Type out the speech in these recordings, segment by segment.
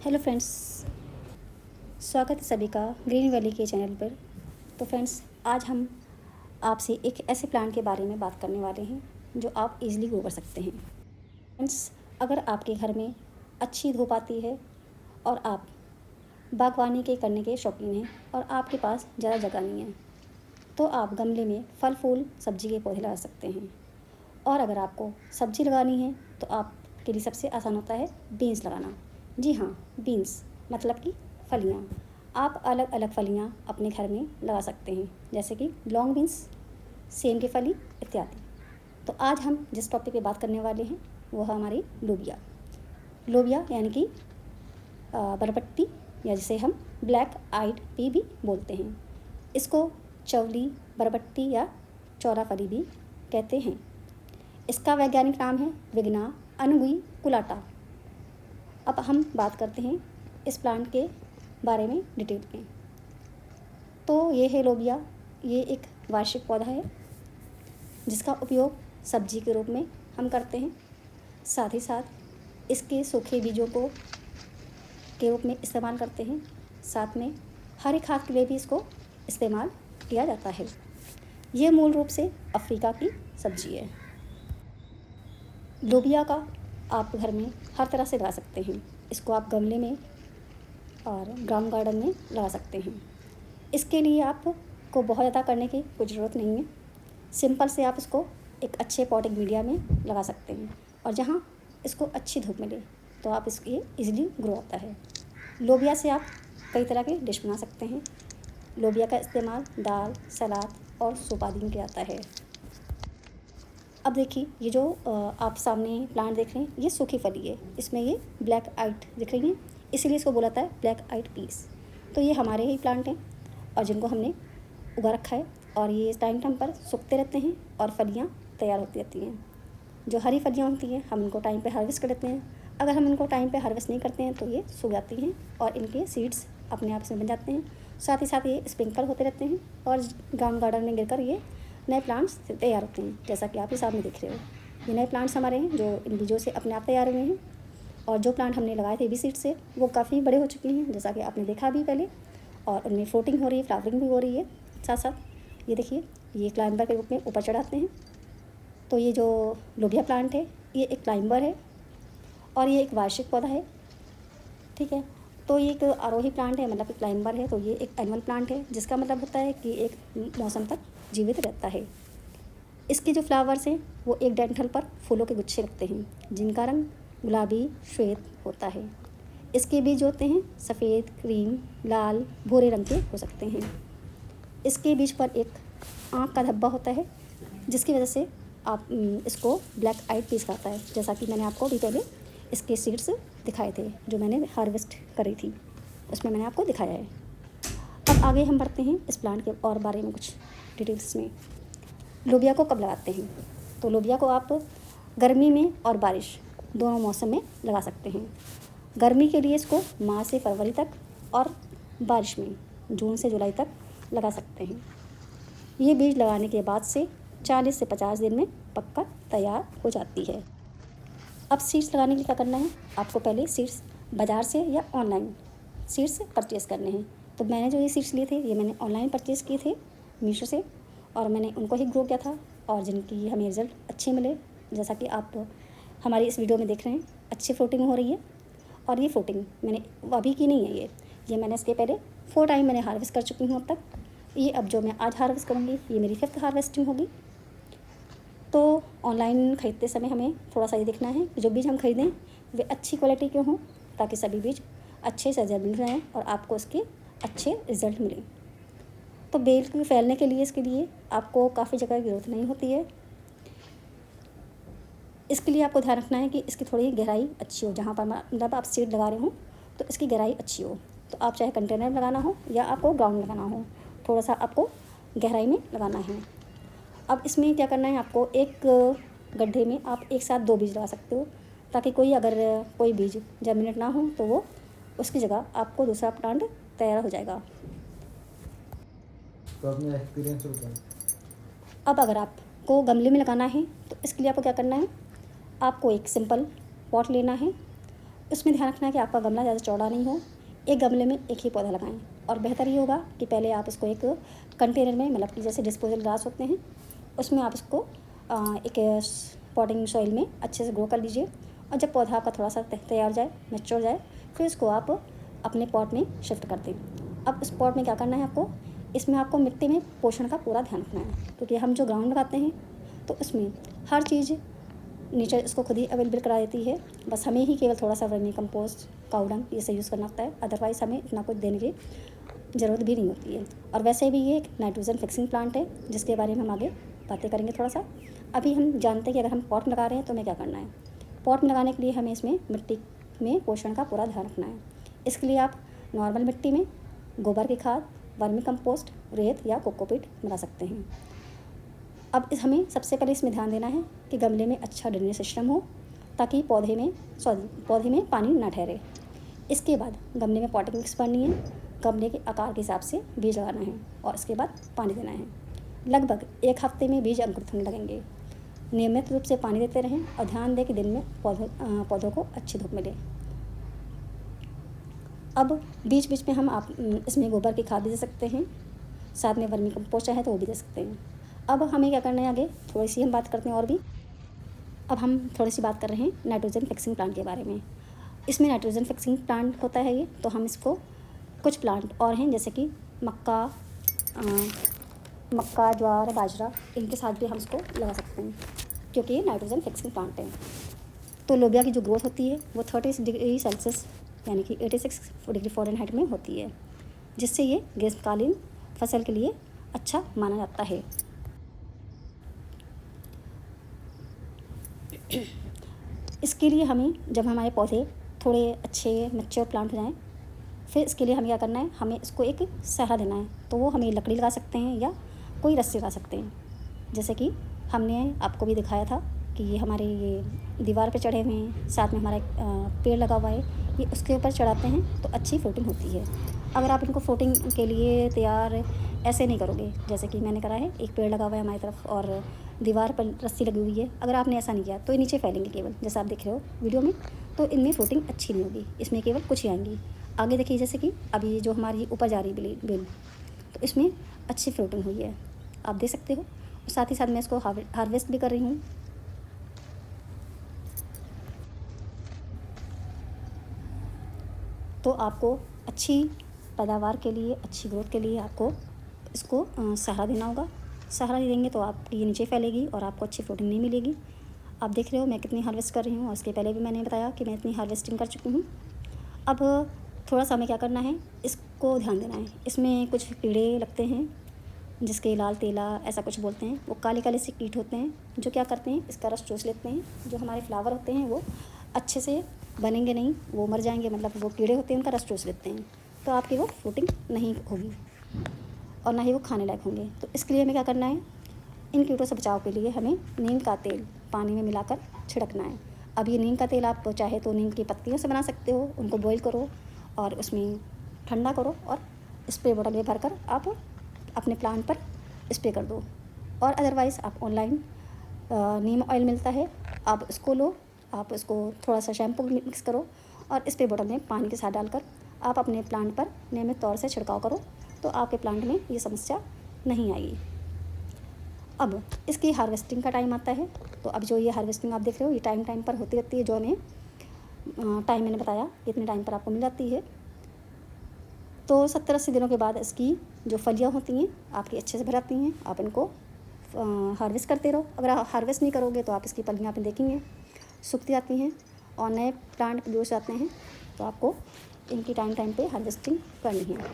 Hello friends, स्वागत है सभी का ग्रीन वैली के चैनल पर। तो फ्रेंड्स, आज हम आपसे एक ऐसे प्लांट के बारे में बात करने वाले हैं जो आप इजीली ग्रो कर सकते हैं। फ्रेंड्स, अगर आपके घर में अच्छी धूप आती है और आप बागवानी के करने के शौकीन हैं और आपके पास ज़्यादा जगह नहीं है, तो आप गमले में फल फूल सब्जी के पौधे लगा सकते हैं। और अगर आपको सब्जी लगानी है तो आपके लिए सबसे आसान होता है बीन्स लगाना। जी हाँ, बीन्स मतलब कि फलियाँ। आप अलग अलग फलियाँ अपने घर में लगा सकते हैं, जैसे कि लॉन्ग बीन्स, सेम की फली इत्यादि। तो आज हम जिस टॉपिक पे बात करने वाले हैं वो है हमारी लोबिया। लोबिया यानी कि बरबट्टी, या जिसे हम ब्लैक आइड पी भी बोलते हैं। इसको चवली, बरबट्टी या चौरा फली भी कहते हैं। इसका वैज्ञानिक नाम है विग्ना अनुंगुइकुलाटा। अब हम बात करते हैं इस प्लांट के बारे में डिटेल में। तो ये है लोबिया। ये एक वार्षिक पौधा है जिसका उपयोग सब्जी के रूप में हम करते हैं। साथ ही साथ इसके सूखे बीजों को के रूप में इस्तेमाल करते हैं। साथ में हरी खाद के लिए भी इसको इस्तेमाल किया जाता है। ये मूल रूप से अफ्रीका की सब्जी है। लोबिया का आप घर में हर तरह से लगा सकते हैं। इसको आप गमले में और ग्राउंड गार्डन में लगा सकते हैं। इसके लिए आपको बहुत ज़्यादा करने की कोई ज़रूरत नहीं है। सिंपल से आप इसको एक अच्छे पॉटिंग मीडिया में लगा सकते हैं, और जहाँ इसको अच्छी धूप मिले तो आप इसके ईजिली ग्रो होता है। लोबिया से आप कई तरह के डिश बना सकते हैं। लोबिया का इस्तेमाल दाल, सलाद और सूप आदि में किया जाता है। अब देखिए, ये जो आप सामने प्लांट देख रहे हैं, ये सूखी फली है। इसमें ये ब्लैक आइट दिख रही हैं, इसीलिए इसको बोला जाता है ब्लैक आइट पीस। तो ये हमारे ही प्लांट हैं और जिनको हमने उगा रखा है, और ये टाइम टाइम पर सूखते रहते हैं और फलियाँ तैयार होती रहती हैं। जो हरी फलियाँ होती हैं हम इनको टाइम पे हार्वेस्ट कर लेते हैं। अगर हम इनको टाइम पे हार्वेस्ट नहीं करते हैं तो ये सूख जाती हैं और इनके सीड्स अपने आप से बन जाते हैं। साथ ही साथ ये स्प्रिंकल होते रहते हैं और ग्राउंड गार्डन में गिरकर ये नए प्लांट्स तैयार होते हैं, जैसा कि आप ही सामने देख रहे हो। ये नए प्लांट्स हमारे हैं जो इन बीजों से अपने आप तैयार हुए हैं। और जो प्लांट हमने लगाए थे बी सीड से, वो काफ़ी बड़े हो चुके हैं, जैसा कि आपने देखा भी पहले। और उनमें फ्रूटिंग हो रही है, फ्लावरिंग भी हो रही है। साथ साथ ये देखिए, ये क्लाइंबर के रूप में ऊपर चढ़ाते हैं। तो ये जो लोबिया प्लांट है, ये एक क्लाइंबर है और ये एक वार्षिक पौधा है। ठीक है, तो ये एक आरोही प्लांट है, मतलब कि क्लाइंबर है। तो ये एक एनुअल प्लांट है, जिसका मतलब होता है कि एक मौसम तक जीवित रहता है। इसके जो फ्लावर्स हैं वो एक डंठल पर फूलों के गुच्छे रखते हैं, जिनका रंग गुलाबी श्वेत होता है। इसके बीज होते हैं सफ़ेद, क्रीम, लाल, भूरे रंग के हो सकते हैं। इसके बीज पर एक आँख का धब्बा होता है, जिसकी वजह से आप इसको ब्लैक आइड पीस कहता है, जैसा कि मैंने आपको अभी पहले इसके सीड्स दिखाए थे जो मैंने हार्वेस्ट करी थी, उसमें मैंने आपको दिखाया है। अब आगे हम बढ़ते हैं इस प्लांट के और बारे में कुछ डिटेल्स में। लोबिया को कब लगाते हैं? तो लोबिया को आप गर्मी में और बारिश दोनों मौसम में लगा सकते हैं। गर्मी के लिए इसको मार्च से फरवरी तक, और बारिश में जून से जुलाई तक लगा सकते हैं। ये बीज लगाने के बाद से 40 से 50 दिन में पककर तैयार हो जाती है। अब सीड्स लगाने के लिए क्या करना है? आपको पहले सीड्स बाज़ार से या ऑनलाइन सीड्स परचेज़ करने हैं। तो मैंने जो ये सीड्स लिए थे, ये मैंने ऑनलाइन परचेज़ किए थे मीशो से, और मैंने उनको ही ग्रो किया था, और जिनकी हमें रिज़ल्ट अच्छे मिले। जैसा कि आप हमारी इस वीडियो में देख रहे हैं, अच्छी फ्रूटिंग हो रही है। और ये फ्रूटिंग मैंने अभी की नहीं है, ये मैंने इसके पहले 4 टाइम मैंने हार्वेस्ट कर चुकी हूँ अब तक। ये अब जो मैं आज हार्वेस्ट करूँगी, ये मेरी 5th हार्वेस्टिंग होगी। तो ऑनलाइन ख़रीदते समय हमें थोड़ा सा ये देखना है कि जो बीज हम खरीदें वे अच्छी क्वालिटी के हों, ताकि सभी बीज अच्छे से मिल जाएँ और आपको उसके अच्छे रिज़ल्ट मिलें। तो बेल के फैलने के लिए इसके लिए आपको काफ़ी जगह की ज़रूरत नहीं होती है। इसके लिए आपको ध्यान रखना है कि इसकी थोड़ी गहराई अच्छी हो, जहाँ पर मतलब आप सीड लगा रहे हो तो इसकी गहराई अच्छी हो। तो आप चाहे कंटेनर में लगाना हो या आपको ग्राउंड लगाना हो, थोड़ा सा आपको गहराई में लगाना है। अब इसमें क्या करना है, आपको एक गड्ढे में आप एक साथ 2 बीज लगा सकते हो, ताकि कोई बीज जर्मिनेट ना हो तो वो उसकी जगह आपको दूसरा प्लांट तैयार हो जाएगा। तो अपने एक्सपीरियंस से बताएं। अब अगर आपको गमले में लगाना है तो इसके लिए आपको क्या करना है, आपको एक सिंपल पॉट लेना है उसमें ध्यान रखना है कि आपका गमला ज़्यादा चौड़ा नहीं हो। एक गमले में एक ही पौधा लगाएं और बेहतर ये होगा कि पहले आप इसको एक कंटेनर में, मतलब कि जैसे डिस्पोजल ग्लास होते हैं, उसमें आप इसको एक पॉटिंग सॉइल में अच्छे से ग्रो कर लीजिए। और जब पौधा आपका थोड़ा सा तैयार जाए, मैच्योर जाए, फिर इसको आप अपने पॉट में शिफ्ट कर दें। अब इस पॉट में क्या करना है आपको, इसमें आपको मिट्टी में पोषण का पूरा ध्यान रखना है, क्योंकि हम जो ग्राउंड लगाते हैं तो उसमें हर चीज़ नेचर इसको खुद ही अवेलेबल करा देती है। बस हमें ही केवल थोड़ा सा वर्मी कंपोस्ट, काऊ डंग ये सब यूज़ करना होता है, अदरवाइज़ हमें इतना कुछ देने की ज़रूरत भी नहीं होती है। और वैसे भी ये एक नाइट्रोजन फिक्सिंग प्लांट है, जिसके बारे में हम आगे बातें करेंगे थोड़ा सा। अभी हम जानते हैं कि अगर हम पॉट में लगा रहे हैं तो हमें क्या करना है। पॉट में लगाने के लिए हमें इसमें मिट्टी में पोषण का पूरा ध्यान रखना है। इसके लिए आप नॉर्मल मिट्टी में गोबर की खाद, वर्मी कंपोस्ट, रेत या कोकोपीट मिला सकते हैं। अब हमें सबसे पहले इसमें ध्यान देना है कि गमले में अच्छा ड्रेनेज सिस्टम हो, ताकि पौधे में पानी ना ठहरे। इसके बाद गमले में पॉटिंग मिक्स भरनी है, गमले के आकार के हिसाब से बीज लगाना है और इसके बाद पानी देना है। लगभग 1 हफ्ते में बीज अंकुरित होने लगेंगे। नियमित रूप से पानी देते रहें और ध्यान दें कि दिन में पौधों को अच्छी धूप मिले। अब बीच बीच में हम आप इसमें गोबर की खाद भी दे सकते हैं, साथ में वर्मी कंपोस्ट चाहे तो वो भी दे सकते हैं। अब हमें क्या करना है, आगे थोड़ी सी हम बात करते हैं और भी। अब हम थोड़ी सी बात कर रहे हैं नाइट्रोजन फिक्सिंग प्लांट के बारे में। इसमें नाइट्रोजन फिक्सिंग प्लांट होता है ये, तो हम इसको कुछ प्लांट और हैं जैसे कि मक्का, ज्वार, बाजरा, इनके साथ भी हम इसको लगा सकते हैं, क्योंकि ये नाइट्रोजन फिक्सिंग प्लांट है। तो लोबिया की जो ग्रोथ होती है वो 30 डिग्री सेल्सियस यानी कि 86 डिग्री फ़ारेनहाइट में होती है, जिससे ये ग्रीष्मकालीन फसल के लिए अच्छा माना जाता है। इसके लिए हमें, जब हमारे पौधे थोड़े अच्छे मैच्योर प्लांट हो जाएं, फिर इसके लिए हमें क्या करना है, हमें इसको एक सहारा देना है। तो वो हमें लकड़ी लगा सकते हैं या कोई रस्सी लगा सकते हैं। जैसे कि हमने आपको भी दिखाया था कि ये हमारे ये दीवार पे चढ़े हुए हैं, साथ में हमारा पेड़ लगा हुआ है, ये उसके ऊपर चढ़ाते हैं तो अच्छी फ्रूटिंग होती है। अगर आप इनको फ्रूटिंग के लिए तैयार ऐसे नहीं करोगे, जैसे कि मैंने करा है, एक पेड़ लगा हुआ है हमारी तरफ और दीवार पर रस्सी लगी हुई है, अगर आपने ऐसा नहीं किया तो ये नीचे फैलेंगे केवल, जैसा आप देख रहे हो वीडियो में, तो इनमें फ्रूटिंग अच्छी नहीं होगी, इसमें केवल कुछ ही आएंगी। आगे देखिए, जैसे कि अभी जो हमारी ऊपर जा रही बेल, तो इसमें अच्छी फ्रूटिंग हुई है, आप देख सकते हो। साथ ही साथ मैं इसको हार्वेस्ट भी कर रही हूँ। तो आपको अच्छी पैदावार के लिए, अच्छी ग्रोथ के लिए आपको इसको सहारा देना होगा। सहारा नहीं देंगे तो आपकी ये नीचे फैलेगी और आपको अच्छी फ्रूटिंग नहीं मिलेगी। आप देख रहे हो मैं कितनी हार्वेस्ट कर रही हूँ, और इसके पहले भी मैंने बताया कि मैं इतनी हार्वेस्टिंग कर चुकी हूँ। अब थोड़ा सा हमें क्या करना है, इसको ध्यान देना है। इसमें कुछ कीड़े लगते हैं जिसके लाल तेला ऐसा कुछ बोलते हैं, वो काले काले से कीट होते हैं जो क्या करते हैं, इसका रस चूस लेते हैं। जो हमारे फ्लावर होते हैं वो अच्छे से बनेंगे नहीं, वो मर जाएंगे, मतलब वो कीड़े होते हैं उनका रस चूस लेते हैं, तो आपकी वो फ्रूटिंग नहीं होगी और ना ही वो खाने लायक होंगे। तो इसके लिए हमें क्या करना है, इन कीटों से बचाव के लिए हमें नीम का तेल पानी में मिलाकर छिड़कना है। अब ये नीम का तेल आप चाहे तो नीम की पत्तियों से बना सकते हो, उनको बॉईल करो और उसमें ठंडा करो और स्प्रे बोतल में भरकर आप अपने प्लांट पर स्प्रे कर दो। और अदरवाइज़ आप ऑनलाइन नीम ऑयल मिलता है, आप इसको लो, आप इसको थोड़ा सा शैम्पू मिक्स करो और स्प्रे बोतल में पानी के साथ डालकर आप अपने प्लांट पर नियमित तौर से छिड़काव करो, तो आपके प्लांट में ये समस्या नहीं आएगी। अब इसकी हार्वेस्टिंग का टाइम आता है, तो अब जो ये हार्वेस्टिंग आप देख रहे हो ये टाइम पर होती रहती है, जो हमें टाइम मैंने बताया इतने टाइम पर आपको मिल जाती है। तो 70-80 दिनों के बाद इसकी जो फलियाँ होती हैं आपकी अच्छे से भर आती हैं, आप इनको हार्वेस्ट करते रहो। अगर आप हार्वेस्ट नहीं करोगे तो आप इसकी फलियाँ आप देखेंगे सूखती जाती हैं और नए प्लांट प्रोड्यूस आते हैं, तो आपको इनकी टाइम पे हार्वेस्टिंग करनी है।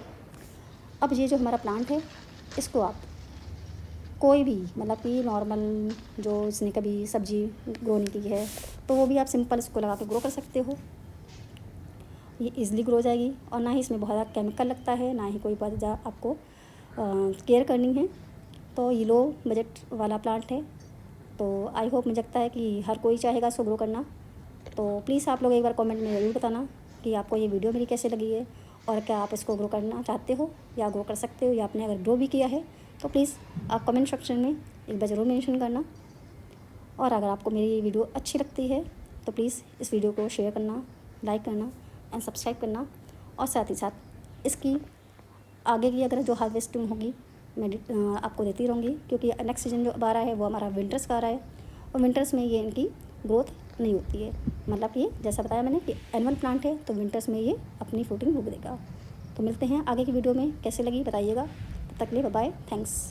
अब ये जो हमारा प्लांट है, इसको आप कोई भी, मतलब कि नॉर्मल जो इसने कभी सब्जी ग्रो नहीं की है तो वो भी आप सिंपल इसको लगा के ग्रो कर सकते हो। ये ईज़िली ग्रो हो जाएगी और ना ही इसमें बहुत ज़्यादा केमिकल लगता है, ना ही कोई बहुत ज़्यादा आपको केयर करनी है। तो ये लो बजट वाला प्लांट है, तो आई होप मुझे लगता है कि हर कोई चाहेगा इसको ग्रो करना। तो प्लीज़ आप लोग एक बार कमेंट में ज़रूर बताना कि आपको ये वीडियो मेरी कैसे लगी है और क्या आप इसको ग्रो करना चाहते हो या ग्रो कर सकते हो, या आपने अगर ग्रो भी किया है तो प्लीज़ आप कमेंट सेक्शन में एक बार ज़रूर मेंशन करना। और अगर आपको मेरी वीडियो अच्छी लगती है तो प्लीज़ इस वीडियो को शेयर करना लाइक करना एंड सब्सक्राइब करना। और साथ ही साथ इसकी आगे की अगर जो हार्वेस्टिंग होगी मैं आपको देती रहूँगी, क्योंकि नेक्स्ट सीजन जो अब आ रहा है वो हमारा विंटर्स का आ रहा है, और विंटर्स में ये इनकी ग्रोथ नहीं होती है। मतलब कि जैसा बताया मैंने कि एनुअल प्लांट है, तो विंटर्स में ये अपनी फ्रूटिंग भोग देगा। तो मिलते हैं आगे की वीडियो में, कैसे लगी बताइएगा। तब तक के लिए बाय बाय, थैंक्स।